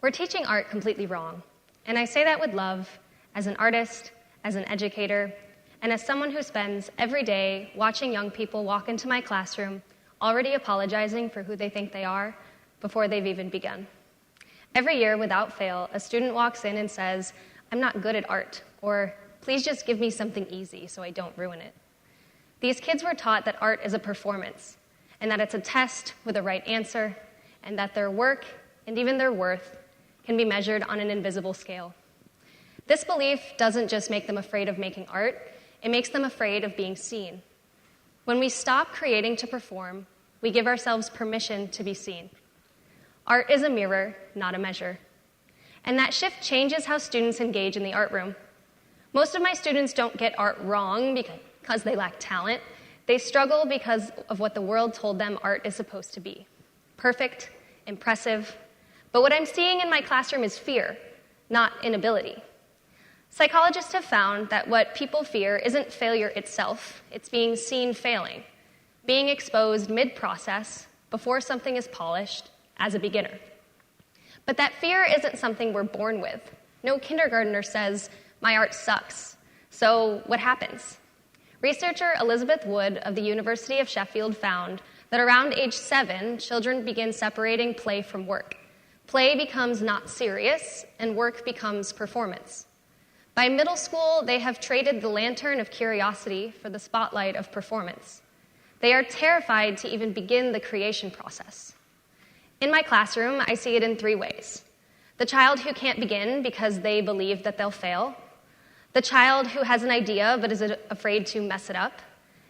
We're teaching art completely wrong, and I say that with love, as an artist, as an educator, and as someone who spends every day watching young people walk into my classroom already apologizing for who they think they are before they've even begun. Every year, without fail, a student walks in and says, "I'm not good at art," or "Please just give me something easy so I don't ruin it." These kids were taught that art is a performance, and that it's a test with a right answer, and that their work, and even their worth, can be measured on an invisible scale. This belief doesn't just make them afraid of making art, it makes them afraid of being seen. When we stop creating to perform, we give ourselves permission to be seen. Art is a mirror, not a measure. And that shift changes how students engage in the art room. Most of my students don't get art wrong because they lack talent. They struggle because of what the world told them art is supposed to be. Perfect, impressive. But what I'm seeing in my classroom is fear, not inability. Psychologists have found that what people fear isn't failure itself, it's being seen failing, being exposed mid-process, before something is polished, as a beginner. But that fear isn't something we're born with. No kindergartner says, "My art sucks." So what happens? Researcher Elizabeth Wood of the University of Sheffield found that around age 7, children begin separating play from work. Play becomes not serious, and work becomes performance. By middle school, they have traded the lantern of curiosity for the spotlight of performance. They are terrified to even begin the creation process. In my classroom, I see it in 3 ways. The child who can't begin because they believe that they'll fail, the child who has an idea but is afraid to mess it up,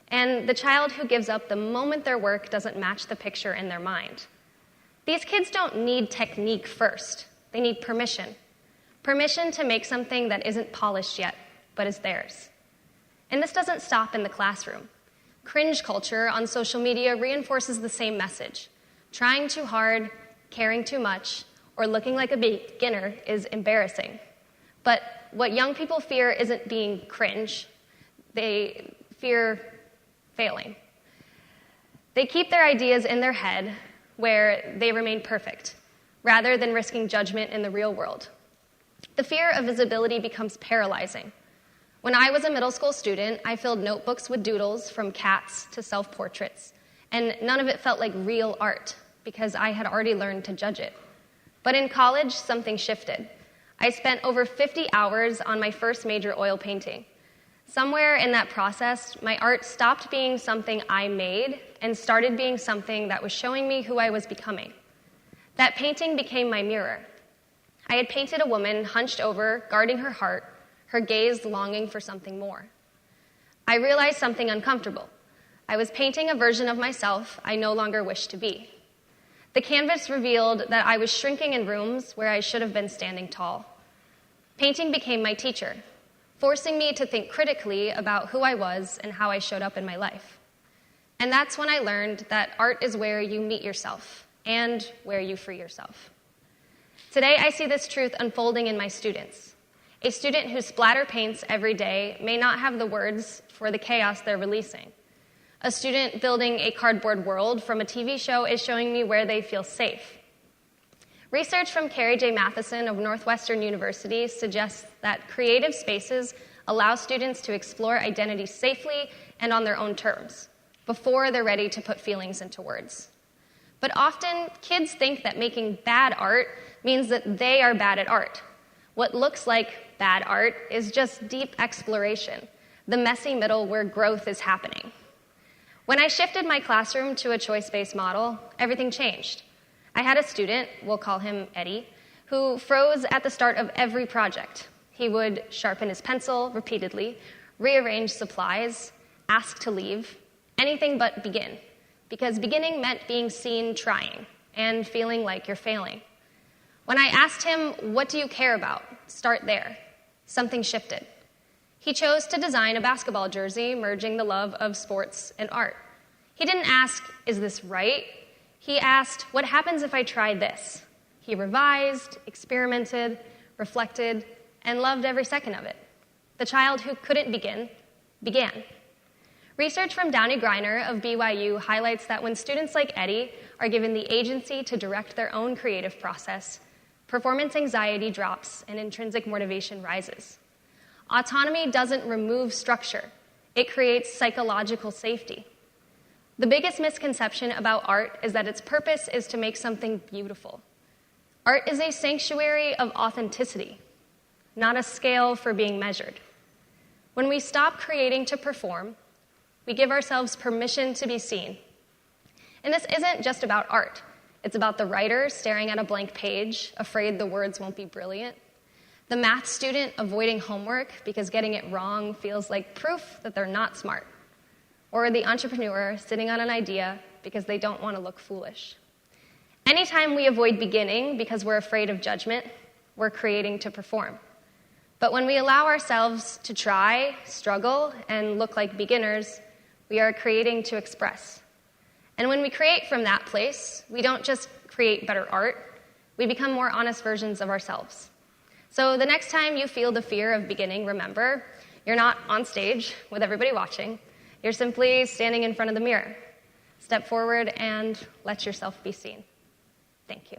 and the child who gives up the moment their work doesn't match the picture in their mind. These kids don't need technique first. They need permission. Permission to make something that isn't polished yet, but is theirs. And this doesn't stop in the classroom. Cringe culture on social media reinforces the same message. Trying too hard, caring too much, or looking like a beginner is embarrassing. But what young people fear isn't being cringe. They fear failing. They keep their ideas in their head where they remain perfect, rather than risking judgment in the real world. The fear of visibility becomes paralyzing. When I was a middle school student, I filled notebooks with doodles from cats to self-portraits, and none of it felt like real art because I had already learned to judge it. But in college, something shifted. I spent over 50 hours on my first major oil painting. Somewhere in that process, my art stopped being something I made and started being something that was showing me who I was becoming. That painting became my mirror. I had painted a woman hunched over, guarding her heart, her gaze longing for something more. I realized something uncomfortable. I was painting a version of myself I no longer wished to be. The canvas revealed that I was shrinking in rooms where I should have been standing tall. Painting became my teacher, forcing me to think critically about who I was and how I showed up in my life. And that's when I learned that art is where you meet yourself and where you free yourself. Today, I see this truth unfolding in my students. A student who splatter paints every day may not have the words for the chaos they're releasing. A student building a cardboard world from a TV show is showing me where they feel safe. Research from Carrie J. Matheson of Northwestern University suggests that creative spaces allow students to explore identity safely and on their own terms, before they're ready to put feelings into words. But often, kids think that making bad art means that they are bad at art. What looks like bad art is just deep exploration, the messy middle where growth is happening. When I shifted my classroom to a choice-based model, everything changed. I had a student, we'll call him Eddie, who froze at the start of every project. He would sharpen his pencil repeatedly, rearrange supplies, ask to leave, anything but begin. Because beginning meant being seen trying and feeling like you're failing. When I asked him, "What do you care about?" Start there. Something shifted. He chose to design a basketball jersey, merging the love of sports and art. He didn't ask, "Is this right?" He asked, "What happens if I try this?" He revised, experimented, reflected, and loved every second of it. The child who couldn't begin, began. Research from Downey Griner of BYU highlights that when students like Eddie are given the agency to direct their own creative process, Performance anxiety drops and intrinsic motivation rises. Autonomy doesn't remove structure. It creates psychological safety. The biggest misconception about art is that its purpose is to make something beautiful. Art is a sanctuary of authenticity, not a scale for being measured. When we stop creating to perform, we give ourselves permission to be seen. And this isn't just about art. It's about the writer staring at a blank page, afraid the words won't be brilliant, the math student avoiding homework because getting it wrong feels like proof that they're not smart, or the entrepreneur sitting on an idea because they don't want to look foolish. Anytime we avoid beginning because we're afraid of judgment, we're creating to perform. But when we allow ourselves to try, struggle, and look like beginners, we are creating to express. And when we create from that place, we don't just create better art, we become more honest versions of ourselves. So the next time you feel the fear of beginning, remember, you're not on stage with everybody watching. You're simply standing in front of the mirror. Step forward and let yourself be seen. Thank you.